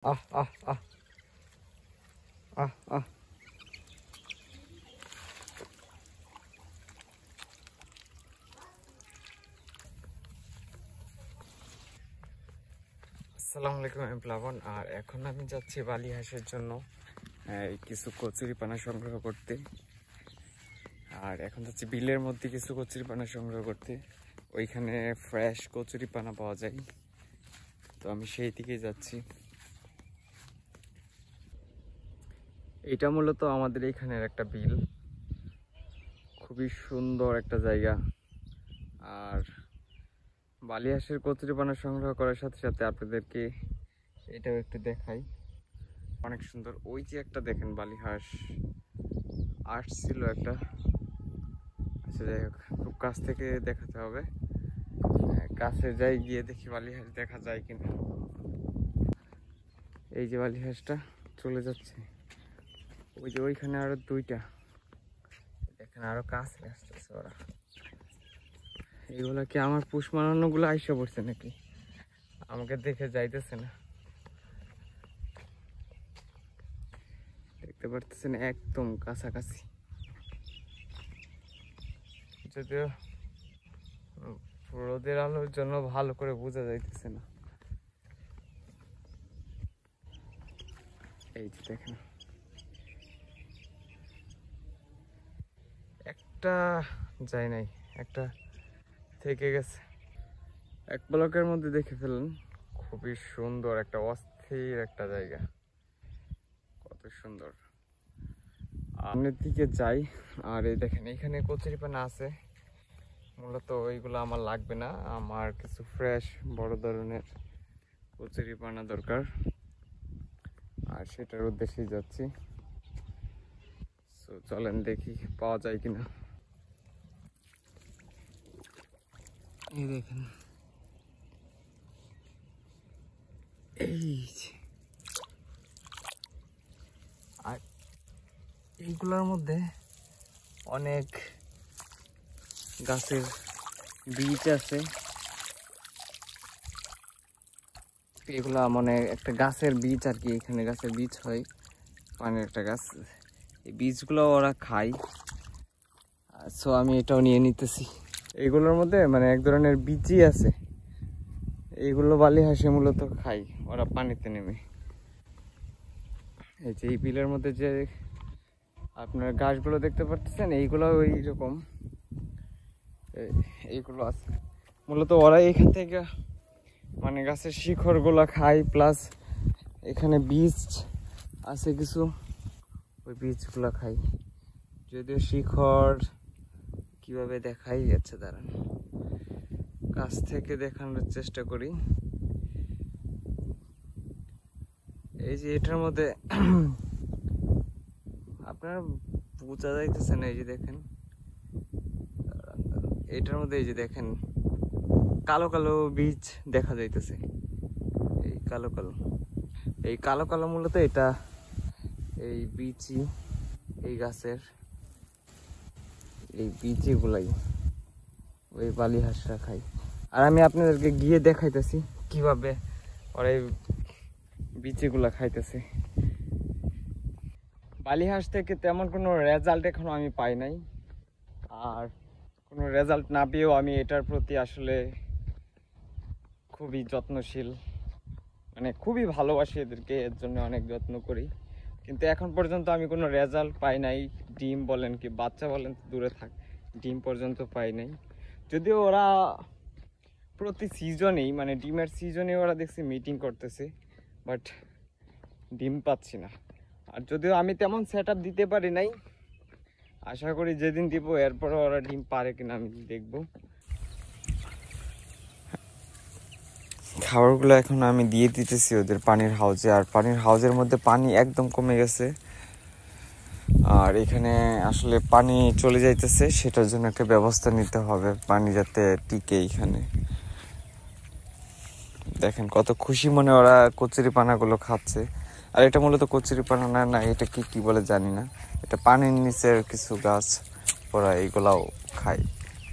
আহ আহ আহ আহ আহ আসসালামু আলাইকুম, আমি প্লাবন। আর এখন আমি যাচ্ছি বালি হাঁসের জন্য কিছু কচুরিপানা সংগ্রহ করতে। আর এখন যাচ্ছি বিলের মধ্যে কিছু কচুরিপানা সংগ্রহ করতে। ওইখানে ফ্রেশ কচুরিপানা পাওয়া যায়, তো আমি সেই দিকেই যাচ্ছি। এটা মূলত আমাদের এইখানের একটা বিল, খুবই সুন্দর একটা জায়গা। আর বালি হাঁসের কচুরিপানা সংগ্রহ করার সাথে সাথে আপনাদেরকে এটাও একটু দেখাই, অনেক সুন্দর। ওই যে একটা দেখেন বালি হাঁস আসছিল একটা। আচ্ছা, যাই হোক, খুব কাছ থেকে দেখাতে হবে। কাছে যাই, গিয়ে দেখি বালি হাঁস দেখা যায় কিনা। এই যে বালি হাঁসটা চলে যাচ্ছে, ওই যে ওইখানে আরো দুইটা দেখেন, আরো কাছে আসতেছে ওরা। এইগুলা কি আমার পুষ মানানো গুলো আইসা পড়ছে নাকি? আমাকে দেখে যাইতেছে না, দেখতে পারতেছেন একদম কাছাকাছি। যদিও রোদের আলোর জন্য ভালো করে বোঝা যাইতেছে না। এই যে দেখেন, একটা যায় নাই, একটা থেকে গেছে। এক ব্লকের মধ্যে দেখে ফেলেন, খুবই সুন্দর একটা অস্থির একটা জায়গা, কত সুন্দর। সামনের দিকে যাই, আর এই দেখেন এখানে কচুরিপানা আছে। মূলত ওইগুলো আমার লাগবে না, আমার কিছু ফ্রেশ বড় ধরনের কচুরিপানা দরকার, আর সেটার উদ্দেশ্যেই যাচ্ছি। তো চলেন দেখি পাওয়া যায় কিনা। এই দেখেন, এই আর এইগুলোর মধ্যে অনেক গাছের বীজ আছে। এগুলা মানে একটা গাছের বীজ আর কি, এখানে গাছের বীজ হয়, পানির একটা গাছ। এই বীজগুলো ওরা খায়, সো আমি এটাও নিয়ে নিতেছি। এইগুলোর মধ্যে মানে এক ধরনের বীজই আছে, এইগুলো বালি হাঁসে মূলত খায় ওরা পানিতে নেমে। এই যে এই বিলের মধ্যে যে আপনার গাছগুলো দেখতে পাচ্ছেন, এইগুলো ওই রকম এইগুলো আছে। মূলত ওরা এখান থেকে মানে গাছের শিকড়গুলো খায়, প্লাস এখানে বীজ আছে কিছু, ওই বীজগুলো খাই। যদিও শিখর কিভাবে দেখাই যাচ্ছে, দাঁড়ান কাছ থেকে দেখানোর চেষ্টা করি। এই যে এটার মধ্যে আপনারা বোঝা যাইতেছে না, এই যে দেখেন এটার মধ্যে, এই যে দেখেন কালো কালো বীজ দেখা যাইতেছে। এই কালো কালো, এই কালো কালো মূলত এটা এই বীজই, এই গাছের এই বীজগুলাই ওই বালি হাঁসরা খাই। আর আমি আপনাদেরকে গিয়ে দেখাইতেছি কিভাবে ওরা এই বীজগুলা খাইতেছে। বালি হাঁস থেকে তেমন কোনো রেজাল্ট এখনো আমি পাই নাই, আর কোনো রেজাল্ট না পেয়েও আমি এটার প্রতি আসলে খুবই যত্নশীল, মানে খুবই ভালোবাসি এদেরকে, এর জন্য অনেক যত্ন করি। কিন্তু এখন পর্যন্ত আমি কোনো রেজাল্ট পাই নাই। ডিম বলেন কি বাচ্চা বলেন দূরে থাক, ডিম পর্যন্ত পাই নাই। যদিও ওরা প্রতি সিজনেই মানে ডিমের সিজনে ওরা দেখছি মিটিং করতেছে, বাট ডিম পাচ্ছি না। আর যদিও আমি তেমন সেট আপ দিতে পারি নাই, আশা করি যেদিন দিব এরপরে ওরা ডিম পারে কিনা আমি দেখব। খাবারগুলো এখন আমি দিয়ে দিতেছি ওদের পানির হাউজে, আর পানির হাউজের মধ্যে পানি একদম কমে গেছে। আর এখানে আসলে পানি চলে যাইতেছে, সেটার জন্য একটা ব্যবস্থা নিতে হবে, পানি যাতে টিকে। এখানে দেখেন কত খুশি মনে ওরা কচুরিপানাগুলো খাচ্ছে। আর এটা মূলত কচুরিপানা না, না এটা কি কি বলে জানি না, এটা পানির নিচের কিছু গাছ, ওরা এইগুলাও খায়।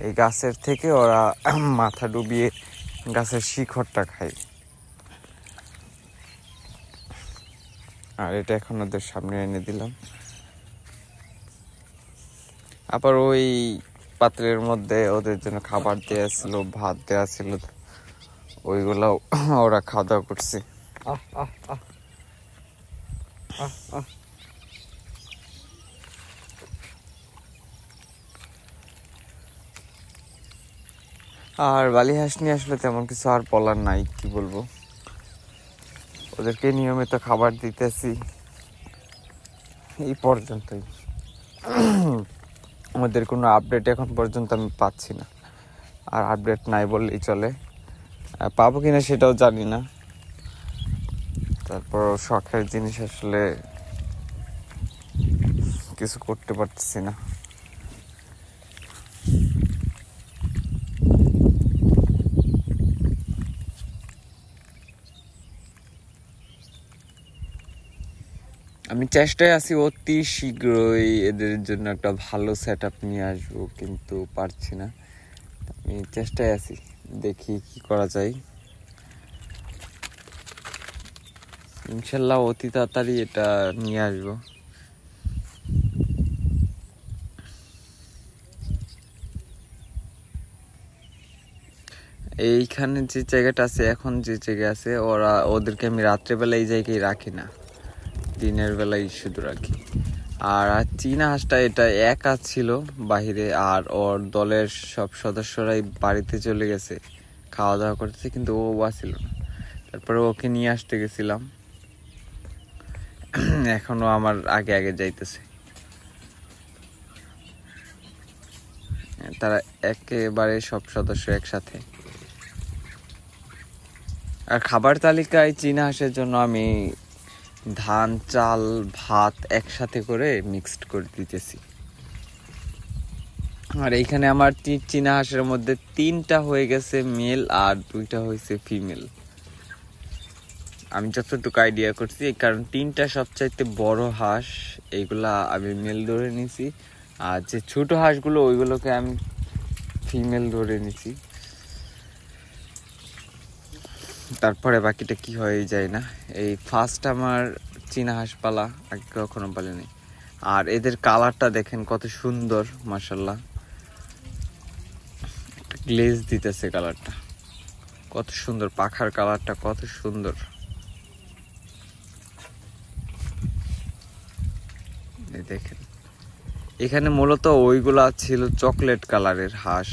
এই গাছের থেকে ওরা মাথা ডুবিয়ে গাছের শিকড়টা খায়। আর এটা এখন ওদের সামনে এনে দিলাম। আবার ওই পাত্রের মধ্যে ওদের জন্য খাবার দেওয়া ছিল, ভাত দেওয়া ছিল, ওইগুলো ওরা খাওয়া দাওয়া করছে। আর বালি হাঁস নিয়ে আসলে তেমন কিছু আর বলার নাই, কি বলবো। ওদেরকে নিয়মিত খাবার দিতেছি, এই পর্যন্তই। ওদের কোনো আপডেট এখন পর্যন্ত আমি পাচ্ছি না, আর আপডেট নাই বললেই চলে। পাবো কিনা সেটাও জানি না। তারপর শখের জিনিস আসলে কিছু করতে পারতেছি না। আমি চেষ্টায় আছি অতি শীঘ্রই এদের জন্য একটা ভালো সেট আপ নিয়ে আসবো, কিন্তু পারছি না। আমি চেষ্টায় আছি, দেখি কি করা যায়। ইনশাল্লাহ অতি তাড়াতাড়ি এটা নিয়ে আসবো। এইখানে যে জায়গাটা আছে, এখন যে জায়গা আছে, ওদেরকে আমি রাত্রেবেলা এই জায়গায় রাখি না, দিনের বেলায় শুধু রাখি। আর চীনা হাঁসটা এটা একা ছিল বাহিরে, আর ওর দলের সব সদস্যরাই বাড়িতে চলে গেছে খাওয়া দাওয়া করতেছে, কিন্তু ও আসছিল না। তারপরে ওকে নিয়ে আসতে গেছিলাম, এখনো আমার আগে আগে যাইতেছে। তারা একেবারে সব সদস্য একসাথে। আর খাবার তালিকায় চীনা হাঁসের জন্য আমি ধান, চাল, ভাত একসাথে করে মিক্সড করে দিতেছি। আর এইখানে আমার চীনা হাঁসের মধ্যে 3টা হয়ে গেছে মেল আর 2টা হয়েছে ফিমেল। আমি যতটুকু আইডিয়া করছি, কারণ 3টা সবচাইতে বড় হাঁস, এইগুলা আমি মেল ধরে নিছি। আর যে ছোট হাঁসগুলো ওইগুলোকে আমি ফিমেল ধরে নিছি। তারপরে বাকিটা কি হয়ে যায় না। এই ফার্স্ট আমার চীনা হাঁস পালা, আগে কখনো পালিনি। আর এদের কালারটা দেখেন কত সুন্দর, মাশাআল্লাহ। একটা গ্লেজ দিতেছে কালারটা, কত সুন্দর, পাখার কালারটা কত সুন্দর। দেখেন, এখানে মূলত ওইগুলা ছিল চকলেট কালারের হাঁস,